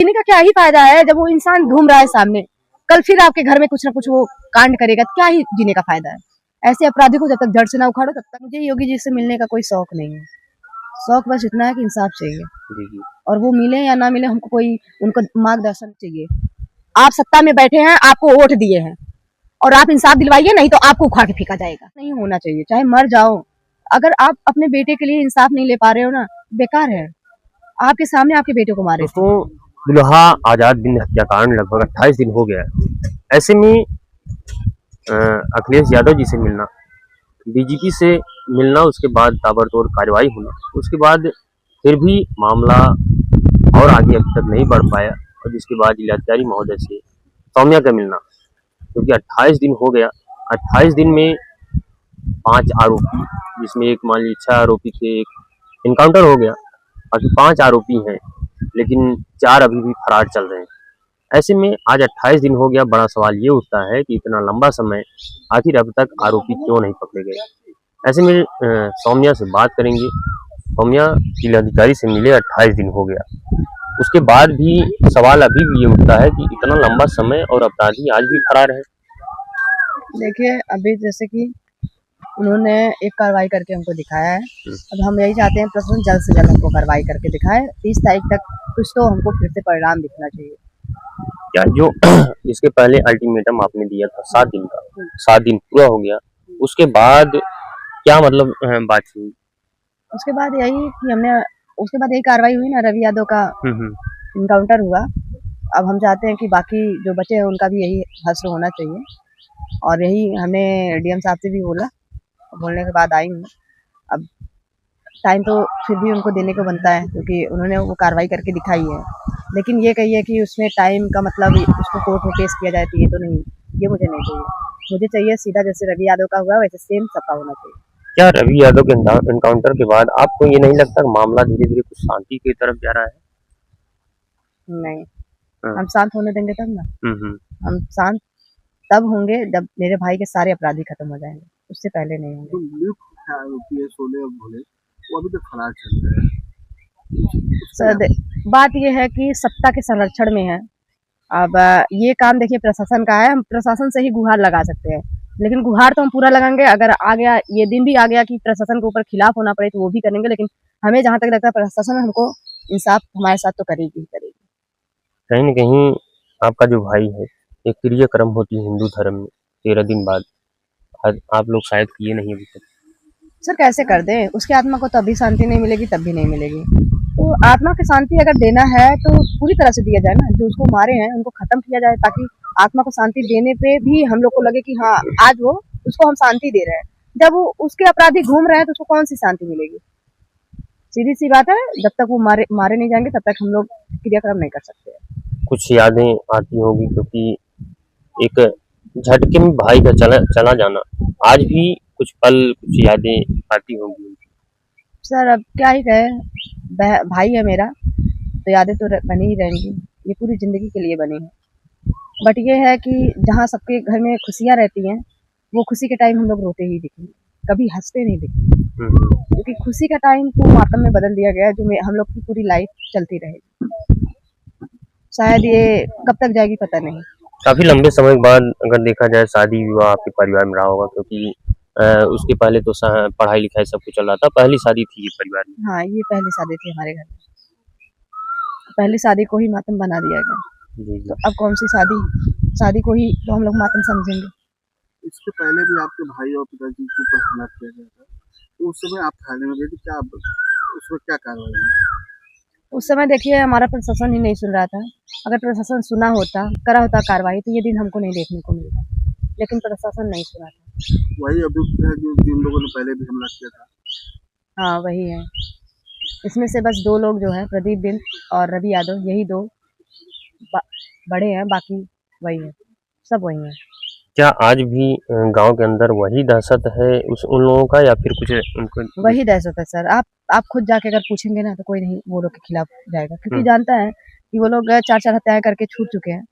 जीने का क्या ही फायदा है जब वो इंसान घूम रहा है सामने, कल फिर आपके घर में कुछ ना कुछ वो कांड करेगा, तो क्या ही जीने का फायदा है। ऐसे अपराधी को जब तक जड़ से ना उखाड़ो तब तक। मुझे योगी जी से मिलने का कोई शौक नहीं है, शौक बस इतना है कि इंसाफ चाहिए, और वो मिले या ना मिले हमको कोई उनको मार्गदर्शन चाहिए। आप सत्ता में बैठे हैं, आपको वोट दिए हैं और आप इंसाफ दिलवाइए, नहीं तो आपको उखाड़ के फेंका जाएगा। नहीं होना चाहिए, चाहे मर जाओ, अगर आप अपने बेटे के लिए इंसाफ नहीं ले पा रहे हो ना, बेकार है। आपके सामने आपके बेटे को मारे। दोस्तों, दुल्हा आजाद बिन हत्याकांड लगभग 28 दिन हो गया है। ऐसे में अखिलेश यादव जी से मिलना, डीजीपी से मिलना, उसके बाद ताबड़तोड़ कार्रवाई होना, उसके बाद फिर भी मामला और आगे अभी तक नहीं बढ़ पाया, और जिसके बाद जिलाधिकारी महोदय से सौम्या का मिलना, क्योंकि 28 दिन हो गया। 28 दिन में 5 आरोपी, जिसमें एक मान लीजिए 6 आरोपी थे, एक इनकाउंटर हो गया, बाकी 5 आरोपी हैं, लेकिन 4 अभी भी फरार चल रहे हैं। ऐसे में आज 28 दिन हो गया, बड़ा सवाल ये उठता है कि इतना लंबा समय आखिर अब तक आरोपी क्यों नहीं पकड़े गए। ऐसे में सौम्या से बात करेंगे। सौम्या जिलाधिकारी से मिले 28 दिन हो गया, उसके बाद भी सवाल अभी भी ये उठता है कि इतना लंबा समय और अपराधी आज भी फरार है। देखिए, अभी जैसे कि उन्होंने एक कार्रवाई करके हमको दिखाया है, अब हम यही चाहते हैं प्रशासन जल्द से जल्द हमको कार्रवाई करके दिखाए। 30 तारीख तक कुछ तो हमको फिर से परिणाम दिखना चाहिए। क्या जो इसके पहले अल्टीमेटम आपने दिया था 7 दिन का, 7 दिन पूरा हो गया, उसके बाद क्या मतलब बात हुई? उसके बाद यही कार्रवाई हुई ना, रवि यादव का इनकाउंटर हुआ। अब हम चाहते हैं कि बाकी जो बचे हैं उनका भी यही हश्र होना चाहिए, और यही हमने डीएम साहब से भी बोला, बोलने के बाद आई हूँ। अब टाइम तो फिर भी उनको देने को बनता है, क्योंकि उन्होंने वो कार्रवाई करके दिखाई है, लेकिन ये कहिए कि उसमें टाइम का मतलब उसको कोर्ट में पेश किया जाए, तो ये तो नहीं, ये मुझे नहीं चाहिए। मुझे चाहिए सीधा जैसे रवि यादव का हुआ वैसे सेम सबका होना चाहिए। क्या रवि यादव के एनकाउंटर के बाद आपको ये नहीं लगता कि मामला धीरे धीरे कुछ शांति की तरफ जा रहा है? नहीं, हम शांत होने देंगे तब ना। हम्म। हम शांत तब होंगे जब मेरे भाई के सारे अपराधी खत्म हो जाएंगे, उससे पहले नहीं होंगे। वो अभी तक फरार चल रहे हैं। सर, बात ये है कि सत्ता के संरक्षण में है। अब ये काम देखिए प्रशासन का है, हम प्रशासन से ही गुहार लगा सकते हैं, लेकिन गुहार तो हम पूरा लगाएंगे। अगर आ गया ये दिन भी आ गया कि प्रशासन के ऊपर खिलाफ होना पड़े तो वो भी करेंगे, लेकिन हमें जहां तक लगता है प्रशासन हमको इंसाफ हमारे साथ तो करेगी ही करेगी। कहीं न कहीं आपका जो भाई है, एक क्रियाक्रम होती है हिंदू धर्म में 13 दिन बाद, आप लोग शायद किए नहीं अभी तक। सर कैसे कर दें, उसकी आत्मा को तब भी शांति नहीं मिलेगी, तब भी नहीं मिलेगी। तो आत्मा की शांति अगर देना है तो पूरी तरह से दिया जाए ना, जो उसको मारे हैं उनको खत्म किया जाए, ताकि आत्मा को शांति देने पे भी हम लोग को लगे कि हाँ आज वो उसको हम शांति दे रहे हैं। जब वो उसके अपराधी घूम रहे हैं तो उसको कौन सी शांति मिलेगी? सीधी सी बात है, जब तक वो मारे नहीं जाएंगे तब तक हम लोग क्रियाक्रम नहीं कर सकते। कुछ यादें आती होगी, क्योंकि एक झटके में भाई का चला जाना, आज भी कुछ पल, कुछ यादें आती होंगी। सर अब क्या ही कहे, भाई है मेरा, तो यादें तो बनी ही रहेंगी, ये पूरी जिंदगी के लिए बनी है। बट ये है कि जहाँ सबके घर में खुशियाँ रहती हैं, वो खुशी के टाइम हम लोग रोते ही दिखेंगे, कभी हंसते नहीं दिखेंगे, क्योंकि खुशी का टाइम को मातम में बदल दिया गया है, जो हम लोग की पूरी लाइफ चलती रहेगी। शायद ये कब तक जाएगी पता नहीं। काफी लंबे समय के बाद अगर देखा जाए शादी विवाह आपके परिवार में रहा होगा, क्योंकि उसके पहले तो पढ़ाई लिखाई सब कुछ चल रहा था, पहली शादी थी ये परिवार में। हाँ, ये पहली शादी थी हमारे घर में, पहली शादी को ही मातम बना दिया गया। जी। तो अब कौन सी शादी को ही तो हम लोग मातम समझेंगे। इसके पहले भी आपके भाई और पिताजी के ऊपर हमला किया गया था, तो उस समय आप थाने में गए थे, क्या उसमें क्या कार्रवाई हुई? उस समय देखिए हमारा प्रशासन ही नहीं सुन रहा था। अगर प्रशासन सुना होता, करा होता कार्रवाई, तो ये दिन हमको नहीं देखने को मिलता, लेकिन प्रशासन नहीं सुना था। वही अभियुक्त है जो जिन लोगों ने पहले भी हमला किया था? हाँ वही है, इसमें से बस 2 लोग जो है, प्रदीप बिन और रवि यादव, यही 2 बड़े हैं, बाकी वही है, सब वही है। क्या आज भी गांव के अंदर वही दहशत है उन लोगों का, या फिर कुछ उनको? वही दहशत है सर। आप खुद जाके अगर पूछेंगे ना तो कोई नहीं वो लोग के खिलाफ जाएगा, क्योंकि जानता है कि वो लोग 4 हत्याएं करके छूट चुके हैं,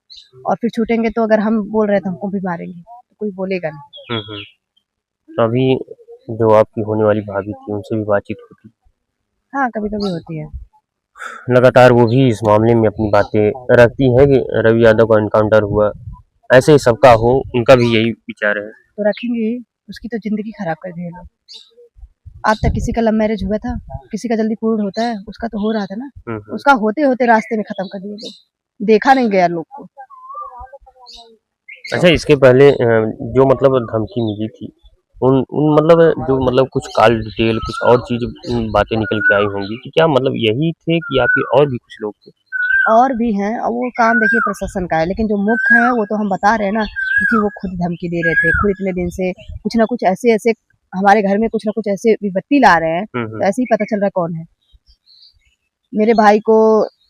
और फिर छूटेंगे तो अगर हम बोल रहे तो हमको भी मारेंगे, तो कोई बोलेगा नहीं। तो अभी जो आपकी होने वाली भाभी थी उनसे भी बातचीत होती? हाँ, कभी कभी होती है। लगातार वो भी इस मामले में अपनी बातें रखती है कि रवि यादव का एनकाउंटर हुआ, ऐसे ही सबका हो, उनका भी यही विचार है। तो रखेंगे ही, उसकी तो जिंदगी खराब कर दी है लोग। आज तक किसी का लव मैरिज हुआ था, किसी का जल्दी पूर्ण होता है, उसका तो हो रहा था ना, उसका होते होते रास्ते में खत्म कर दिए लोग, देखा नहीं गया लोग को। अच्छा, इसके पहले जो मतलब धमकी मिली थी, उन उन मतलब जो मतलब कुछ कॉल डिटेल कुछ और चीज़ बातें निकल के आई होंगी कि क्या मतलब यही थे कि या फिर और भी कुछ लोग थे? और भी हैं, और वो काम देखिए प्रशासन का है, लेकिन जो मुख्य है वो तो हम बता रहे हैं ना, क्योंकि वो खुद धमकी दे रहे थे, खुद इतने दिन से कुछ ना कुछ ऐसे हमारे घर में कुछ ना कुछ ऐसे विपत्ति ला रहे हैं, तो ऐसे ही पता चल रहा है कौन है। मेरे भाई को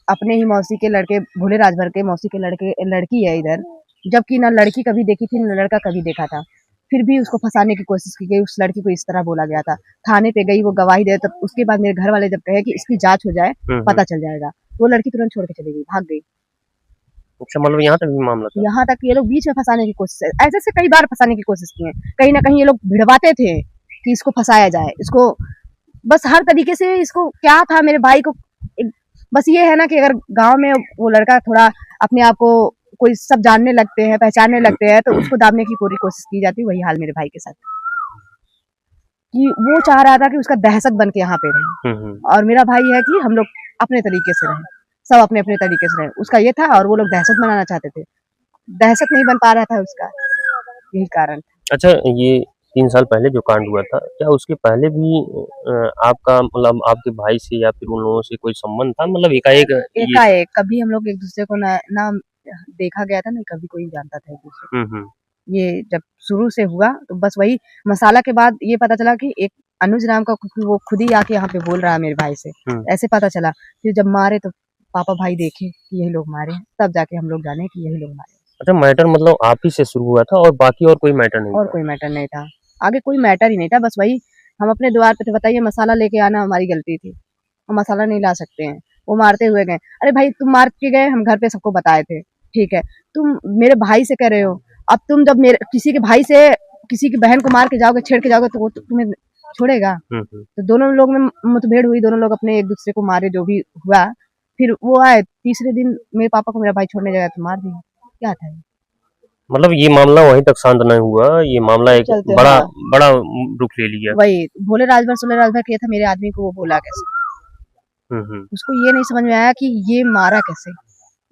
अपने ही मौसी के लड़के, भोले राजभर के मौसी के लड़की है इधर, जबकि ना लड़की कभी देखी थी ना लड़का कभी देखा था, फिर भी उसको फंसाने की कोशिश की गई। उस लड़की को इस तरह बोला गया था, थाने पे गई, वो गवाही दे, तब उसके बाद मेरे घर वाले जब कहे कि इसकी जांच हो जाए पता चल जाएगा, वो लड़की तुरंत छोड़ के चली गई, भाग गई। अच्छा, मतलब यहाँ तक भी मामला था? यहाँ तक ये लोग बीच में फंसाने की कोशिश, ऐसे से कई बार फंसाने की कोशिश की है, कहीं ना कहीं ये लोग भिड़वाते थे कि इसको फंसाया जाए, इसको बस हर तरीके से इसको क्या था मेरे भाई को बस ये है ना कि अगर गांव में वो लड़का थोड़ा अपने आप को कोई सब जानने लगते हैं, पहचानने लगते हैं, तो उसको दाबने की पूरी कोशिश की जाती है। वही हाल मेरे भाई के साथ, कि वो चाह रहा था कि उसका दहशत बन के यहाँ पे रहे, और मेरा भाई है कि हम लोग अपने तरीके से रहे, सब अपने अपने तरीके से रहे। उसका ये था, और वो लोग दहशत बनाना चाहते थे, दहशत नहीं बन पा रहा था उसका, यही कारण था। अच्छा, ये 3 साल पहले जो कांड हुआ था, क्या उसके पहले भी आपका मतलब आपके भाई से या फिर उन लोगों से कोई संबंध था? मतलब एकाएक कभी हम लोग एक दूसरे को ना देखा गया था, ना कभी कोई जानता था एक दूसरे को। ये जब शुरू से हुआ तो बस वही मसाला के बाद ये पता चला कि एक अनुज नाम का वो खुद ही आके यहाँ पे बोल रहा है मेरे भाई से, ऐसे पता चला। फिर जब मारे तो पापा भाई देखे कि यही लोग मारे, तब जाके हम लोग जाने कि यही लोग मारे। अच्छा, मैटर मतलब आप ही से शुरू हुआ था और बाकी और कोई मैटर नहीं और था? कोई मैटर नहीं था, आगे कोई मैटर ही नहीं था, बस वही हम अपने द्वार पे थे, बताइए मसाला लेके आना हमारी गलती थी, हम मसाला नहीं ला सकते हैं, वो मारते हुए गए। अरे भाई तुम मार के गए, हम घर पे सबको बताए थे, ठीक है, तुम मेरे भाई से कह रहे हो, अब तुम जब मेरे किसी के भाई से किसी की बहन को मार के जाओगे, छेड़ के जाओगे, तो वो तुम्हें छोड़ेगा? तो दोनों लोग में मुठभेड़ हुई, दोनों लोग अपने एक दूसरे को मारे, जो भी हुआ। फिर वो आए तीसरे दिन, मेरे पापा को मेरा भाई छोड़ने गया तो मार दिया, क्या था ये? मतलब ये मामला वहीं तक शांत नहीं हुआ, ये मामला एक बड़ा बड़ा रुख ले लिया। वही भोले राजभर किया था मेरे आदमी को, वो बोला कैसे, उसको ये नहीं समझ में आया कि ये मारा कैसे,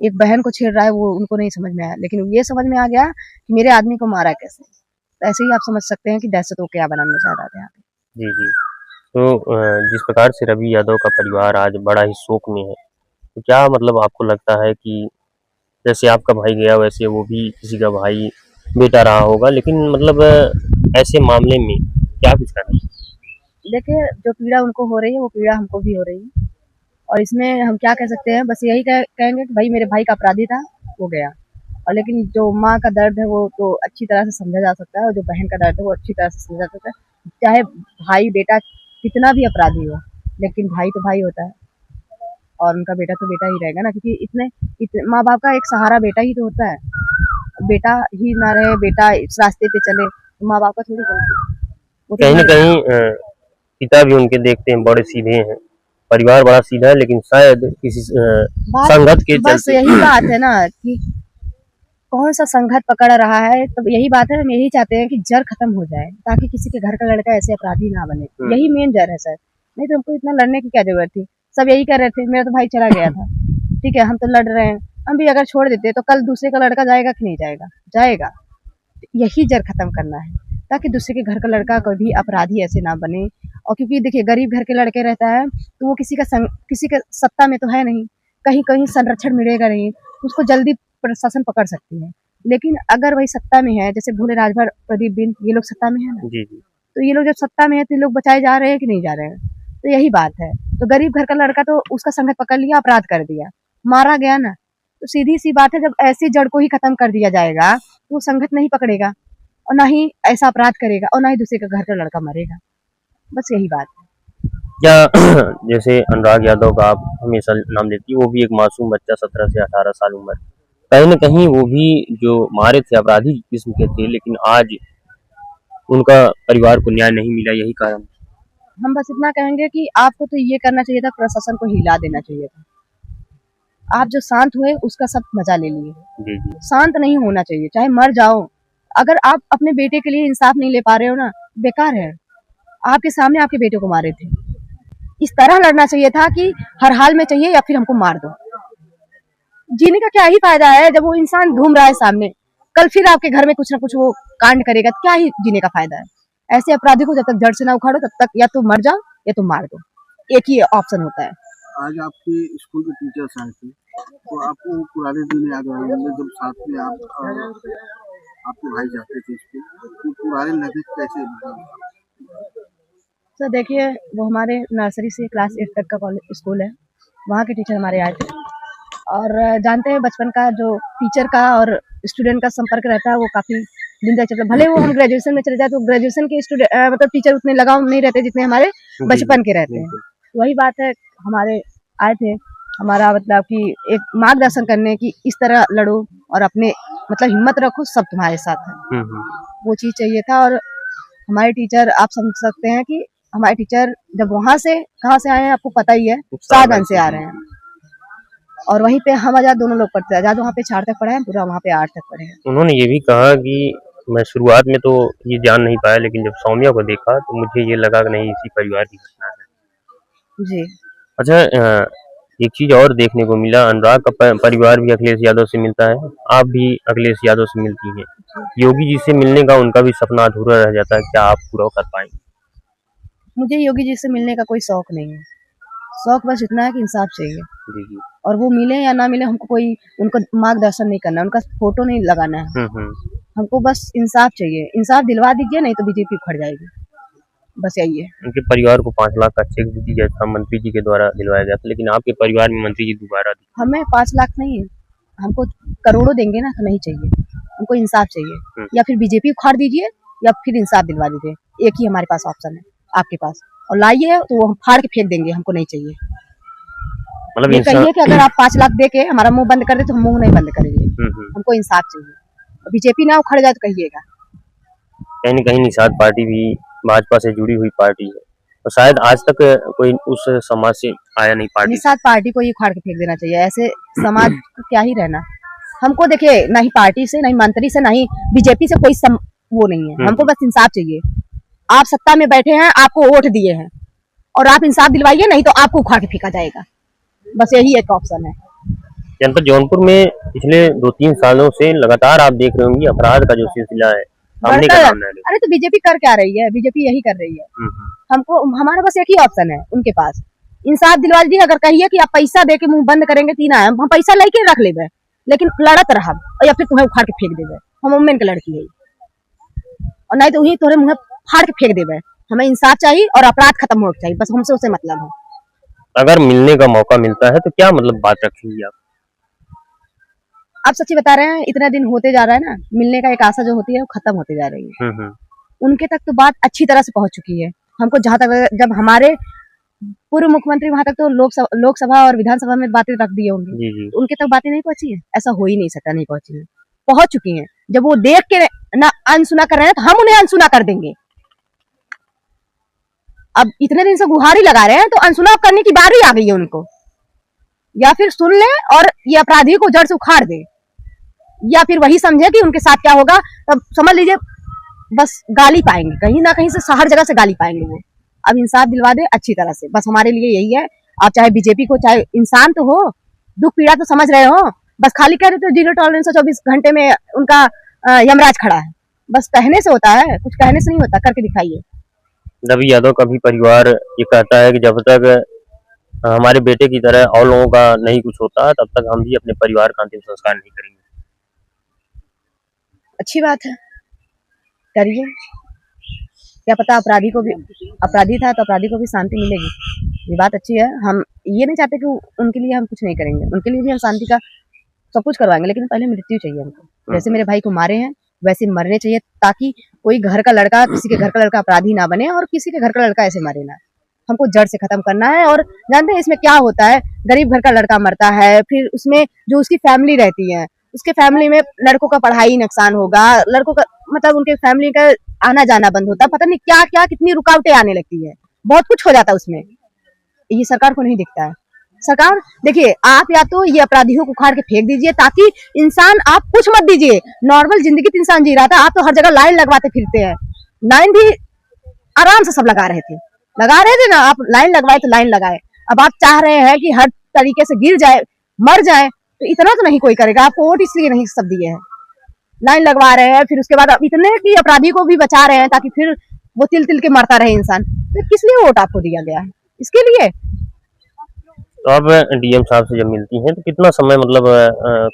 एक बहन को छेड़ रहा है, वो उनको नहीं समझ में आया, लेकिन ये समझ में आ गया कि मेरे आदमी को मारा कैसे। तो ऐसे ही आप समझ सकते हैं कि दहशत वो क्या बनाना चाह रहा था यहाँ पे। जी जी। तो जिस प्रकार से रवि यादव का परिवार आज बड़ा ही शोक में है, तो क्या मतलब आपको लगता है कि जैसे आपका भाई गया वैसे वो भी किसी का भाई बेटा रहा होगा, लेकिन मतलब ऐसे मामले में क्या कुछ करना? देखिए, जो पीड़ा उनको हो रही है वो पीड़ा हमको भी हो रही है, और इसमें हम क्या कह सकते हैं, बस यही कहेंगे कि भाई मेरे भाई का अपराधी था, वो गया। और लेकिन जो माँ का दर्द है वो तो अच्छी तरह से समझा जा सकता है, और जो बहन का दर्द है वो अच्छी तरह से समझा जा सकता है। चाहे भाई बेटा कितना भी अपराधी हो, लेकिन भाई तो भाई होता है, और उनका बेटा तो बेटा ही रहेगा ना, क्योंकि इतने माँ बाप का एक सहारा बेटा ही तो होता है। बेटा ही ना रहे, बेटा इस रास्ते पे चले, तो माँ बाप का थोड़ी गलती। कहीं न कहीं पिता भी उनके देखते हैं बड़े सीधे हैं, परिवार बड़ा सीधा है, लेकिन शायद किसी संगत के बस यही बात है ना कि कौन सा संगत पकड़ रहा है, तो यही बात है, हम यही चाहते हैं कि जड़ खत्म हो जाए, ताकि किसी के घर का लड़का ऐसे अपराधी ना बने, यही मेन जड़ है सर। नहीं तो हमको इतना लड़ने की क्या जरूरत थी, सब यही कर रहे थे, मेरा तो भाई चला गया था, ठीक है, हम तो लड़ रहे हैं, हम भी अगर छोड़ देते तो कल दूसरे का लड़का जाएगा कि नहीं जाएगा? जाएगा। यही जड़ खत्म करना है, ताकि दूसरे के घर का लड़का कभी अपराधी ऐसे ना बने। और क्योंकि देखिए गरीब घर के लड़के रहता है तो वो किसी का सत्ता में तो है नहीं, कहीं कहीं संरक्षण मिलेगा नहीं, उसको जल्दी प्रशासन पकड़ सकती है। लेकिन अगर वही सत्ता में है, जैसे भोले राजभर, प्रदीप बिंद, ये लोग सत्ता में है ना, जी जी। तो ये लोग जब सत्ता में है तो ये लोग बचाए जा रहे हैं कि नहीं जा रहे हैं? तो यही बात है। तो गरीब घर का लड़का तो उसका संगत पकड़ लिया, अपराध कर दिया, मारा गया ना, तो सीधी सी बात है, जब ऐसी जड़ को ही खत्म कर दिया जाएगा तो वो संगत नहीं पकड़ेगा, और ना ही ऐसा अपराध करेगा, और ना ही दूसरे का घर का लड़का मरेगा। बस यही बात है। क्या जैसे अनुराग यादव का आप हमेशा नाम लेती है, वो भी एक मासूम बच्चा, 17 से 18 साल उम्र, कहीं न कहीं वो भी जो मारे थे अपराधी किस्म के थे, लेकिन आज उनका परिवार को न्याय नहीं मिला, यही कारण? हम बस इतना कहेंगे कि आपको तो ये करना चाहिए था, प्रशासन को हिला देना चाहिए था। आप जो शांत हुए उसका सब मजा ले लिए। जी जी शांत नहीं होना चाहिए, चाहे मर जाओ। अगर आप अपने बेटे के लिए इंसाफ नहीं ले पा रहे हो ना, बेकार है। आपके सामने आपके बेटे को मारे थे, इस तरह लड़ना चाहिए था कि हर हाल में चाहिए या फिर हमको मार दो। जीने का क्या ही फायदा है जब वो इंसान घूम रहा है सामने, कल फिर आपके घर में कुछ ना कुछ वो कांड करेगा, क्या ही जीने का फायदा है। ऐसे अपराधी को जब तक जड़ से ना उखाड़ो तब तक या तो मर जाओ या तो मार दो, एक ही ऑप्शन होता है। आज आपके स्कूल के टीचर्स आए थे, तो आपको वो पुराने दिन याद आ रहे होंगे जब साथ में आपके भाई जाते थे स्कूल, तो पुराने लगे कैसे लगे? सर देखिए, वो हमारे नर्सरी से क्लास 8 तक का कॉलेज स्कूल है, वहाँ के टीचर हमारे आए थे। और जानते हैं बचपन का जो टीचर का और स्टूडेंट का संपर्क रहता है वो काफी दिन तक चलता है। भले वो हम ग्रेजुएशन में चले जाए तो ग्रेजुएशन के स्टूडेंट मतलब टीचर उतने लगाव नहीं रहते जितने हमारे बचपन के रहते हैं। वही बात है, हमारे आए थे, हमारा मतलब कि एक मार्गदर्शन करने की इस तरह लड़ो और अपने मतलब हिम्मत रखो, सब तुम्हारे साथ है, वो चीज चाहिए था। और हमारे टीचर, आप समझ सकते हैं कि हमारे टीचर जब वहां से कहाँ से आए हैं आपको पता ही है, साधन से आ रहे हैं। और वहीं पे हम आजाद दोनों लोग पढ़ते हैं। आजाद वहाँ पे 4 तक पढ़े हैं, पूरा वहाँ पे 8 तक पढ़े हैं। उन्होंने ये भी कहा कि मैं शुरुआत में तो ये जान नहीं पाया, लेकिन जब सौम्या को देखा तो मुझे ये लगा कि नहीं इसी परिवार की घटना है। जी अच्छा, एक चीज और देखने को मिला, अनुराग का परिवार भी अखिलेश यादव से मिलता है, आप भी अखिलेश यादव से मिलती हैं। योगी जी से मिलने का उनका भी सपना अधूरा रह जाता है, क्या आप पूरा कर पाएंगे? मुझे योगी जी से मिलने का कोई शौक नहीं है, शौक बस इतना है कि इंसाफ चाहिए। जी जी और वो मिले या ना मिले, हमको कोई उनको मार्गदर्शन नहीं करना, उनका फोटो नहीं लगाना है, हमको बस इंसाफ चाहिए। इंसाफ दिलवा दीजिए, नहीं तो बीजेपी उखड़ जाएगी, बस यही है। उनके परिवार को 5 लाख का चेक भी दिया था, मंत्री जी के द्वारा दिलवाया गया था, लेकिन आपके परिवार में मंत्री जी दोबारा हमें 5 लाख नहीं, हमको करोड़ों देंगे ना तो नहीं चाहिए, हमको इंसाफ चाहिए। या फिर बीजेपी उखाड़ दीजिए या फिर इंसाफ दिलवा दीजिए, एक ही हमारे पास ऑप्शन है आपके पास। और लाइए तो वो हम फाड़ के फेंक देंगे, हमको नहीं चाहिए। मतलब ये कहिए कि अगर आप 5 लाख दे के हमारा मुंह बंद कर दे तो हम मुंह नहीं बंद करेंगे, हमको इंसाफ चाहिए। बीजेपी ना उखड़ जाए तो कहिएगा। कहीं न कहीं निषाद पार्टी भी भाजपा से जुड़ी हुई पार्टी है, और शायद आज तक कोई उस समाज से आया नहीं पार्टी। निषाद पार्टी को ही उखाड़ के फेंक देना चाहिए, ऐसे समाज को क्या ही रहना। हमको देखिए, ना ही पार्टी से, ना ही मंत्री से, ना ही बीजेपी से कोई वो नहीं है, हमको बस इंसाफ चाहिए। आप सत्ता में बैठे हैं, आपको वोट दिए हैं और आप इंसाफ दिलवाइए, नहीं तो आपको उखाड़ के फेंका जाएगा, बस यही एक ऑप्शन है। जनपद जौनपुर में पिछले 2-3 सालों से लगातार आप देख रहे होंगे अपराध का जो सिलसिला है सामने का सामने। अरे तो बीजेपी कर क्या रही है? बीजेपी यही कर रही है। हमको, हमारा बस एक ही ऑप्शन है उनके पास, इंसाफ दिलवा दीजिए। अगर कहिए कि आप पैसा दे के मुंह बंद करेंगे तीन आए, हम पैसा लेके रख लेबे, लेकिन लड़त रहा या फिर तुम्हें उखाड़ के फेंक देबे, हम उम्मीन के लड़की है, और नहीं तो वही तोरे मुंह फाड़ के फेंक देबे। हमें इंसाफ चाहिए और अपराध खत्म होना चाहिए, बस हमसे उसे मतलब है। अगर मिलने का मौका मिलता है तो क्या मतलब बात रखेंगी आप सच्ची बता रहे हैं, इतना दिन होते जा रहा है ना, मिलने का एक आशा जो होती है वो खत्म होते जा रही है। उनके तक तो बात अच्छी तरह से पहुंच चुकी है। हमको जहां तक, जब हमारे पूर्व मुख्यमंत्री वहां तक तो लोकसभा और विधानसभा में बातें रख दी होंगी, उनके तक बातें नहीं पहुंची है? ऐसा हो ही नहीं सकता नहीं पहुंची है, पहुंच चुकी है। जब वो देख के ना अनसुना कर रहे हैं तो हम उन्हें अनसुना कर देंगे। अब इतने दिन से गुहारी लगा रहे हैं तो अनसुना करने की बारी आ गई है उनको। या फिर सुन ले और ये अपराधी को जड़ से उखाड़ दे, या फिर वही समझे कि उनके साथ क्या होगा, तब समझ लीजिए बस गाली पाएंगे, कहीं ना कहीं से हर जगह से गाली पाएंगे वो। अब इंसाफ दिलवा दे अच्छी तरह से, बस हमारे लिए यही है। आप चाहे बीजेपी को, चाहे इंसान तो हो, दुख पीड़ा तो समझ रहे हो, बस खाली कह रहे तो 0 टॉलरेंस 24 घंटे में उनका यमराज खड़ा है। बस कहने से होता है, कुछ कहने से नहीं होता, करके दिखाइए। रवि यादव का भी परिवार ये कहता है कि जब तक हमारे बेटे की तरह और लोगों का नहीं कुछ होता तब तक हम भी अपने परिवार का अंतिम संस्कार नहीं करेंगे। अच्छी बात है, करिए। क्या पता अपराधी को भी, अपराधी था तो अपराधी को भी शांति मिलेगी, ये बात अच्छी है। हम ये नहीं चाहते कि उनके लिए हम कुछ नहीं करेंगे, उनके लिए भी हम शांति का सब कुछ करवाएंगे, लेकिन पहले मृत्यु चाहिए हमको। जैसे मेरे भाई को मारे हैं वैसे मरने चाहिए, ताकि कोई घर का लड़का किसी के घर का लड़का अपराधी ना बने और किसी के घर का लड़का ऐसे मरे ना। हमको जड़ से खत्म करना है। और जानते हैं इसमें क्या होता है, गरीब घर का लड़का मरता है, फिर उसमें जो उसकी फैमिली रहती है, उसके फैमिली में लड़कों का पढ़ाई नुकसान होगा, लड़कों का मतलब उनके फैमिली का आना जाना बंद होता है, पता नहीं क्या क्या कितनी रुकावटें आने लगती है। बहुत कुछ हो जाता है उसमें। ये सरकार को नहीं दिखता है। सरकार देखिए, आप या तो ये अपराधियों को उखाड़ के फेंक दीजिए, ताकि इंसान, आप कुछ मत दीजिए, नॉर्मल जिंदगी तो इंसान जी रहा था। आप तो हर जगह लाइन लगवाते फिरते हैं। लाइन भी आराम से सब लगा रहे थे ना, आप लाइन लगवाए तो लाइन लगाए। अब आप चाह रहे हैं कि हर तरीके से गिर जाए, मर जाए, तो इतना तो नहीं कोई करेगा। आपको वोट इसलिए नहीं सब दिए हैं, लाइन लगवा रहे हैं, फिर उसके बाद अब इतने की अपराधी को भी बचा रहे हैं, ताकि फिर वो तिल तिल के मरता रहे इंसान। तो किस लिए वोट आपको दिया गया है? इसके लिए। तो अब डीएम साहब से जब मिलती हैं तो कितना समय मतलब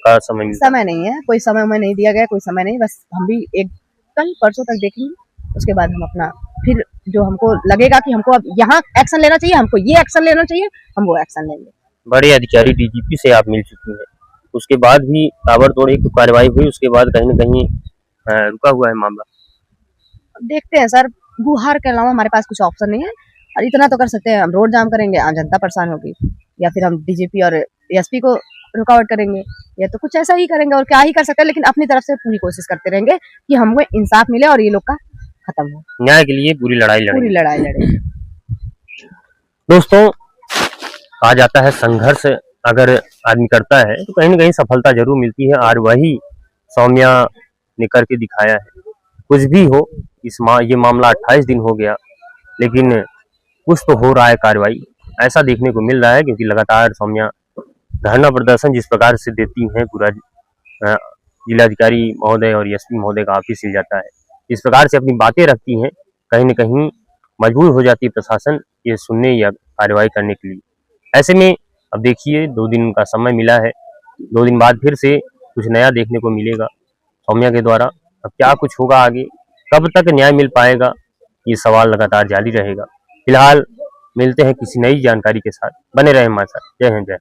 का समय मिलता समय नहीं है, कोई समय हमें नहीं दिया गया, कोई समय नहीं। बस हम भी एक कल परसों तक देखेंगे, उसके बाद हम अपना फिर जो हमको लगेगा कि हमको अब यहाँ एक्शन लेना चाहिए, हमको ये एक्शन लेना चाहिए, हम वो एक्शन लेंगे। है? बड़े अधिकारी डीजीपी से आप मिल चुकी हैं, उसके बाद भी ताबड़तोड़ एक कार्रवाई हुई, उसके बाद कहीं न कहीं रुका हुआ है मामला। अब देखते हैं सर, गुहार के अलावा हमारे पास कुछ ऑप्शन नहीं है। और इतना तो कर सकते हैं, हम रोड जाम करेंगे, आम जनता परेशान होगी, या फिर हम डीजीपी और एसपी को रुकावट करेंगे, या तो कुछ ऐसा ही करेंगे। और क्या ही कर सकते हैं, लेकिन अपनी तरफ से पूरी कोशिश करते रहेंगे कि हमको इंसाफ मिले और ये लोग का खत्म हो। न्याय के लिए पूरी लड़ाई पूरी लड़ेंगे। लड़ाई लड़ेंगे। दोस्तों, कहा जाता है संघर्ष अगर आदमी करता है तो कहीं न कहीं सफलता जरूर मिलती है, और वही सौम्या ने करके दिखाया है। कुछ भी हो, ये मामला 28 दिन हो गया, लेकिन कुछ तो हो रहा है कार्रवाई, ऐसा देखने को मिल रहा है। क्योंकि लगातार सौम्या धरना प्रदर्शन जिस प्रकार से देती हैं, पूरा जिलाधिकारी महोदय और एसपी महोदय का ऑफिस हिल जाता है, इस प्रकार से अपनी बातें रखती हैं, कहीं न कहीं मजबूर हो जाती है प्रशासन ये सुनने या कार्रवाई करने के लिए। ऐसे में अब देखिए 2 दिन का समय मिला है, 2 दिन बाद फिर से कुछ नया देखने को मिलेगा सौम्या के द्वारा। अब क्या कुछ होगा आगे, कब तक न्याय मिल पाएगा, ये सवाल लगातार जारी रहेगा। फिलहाल मिलते हैं किसी नई जानकारी के साथ, बने रहें हमारे साथ। जय हिंद, जय।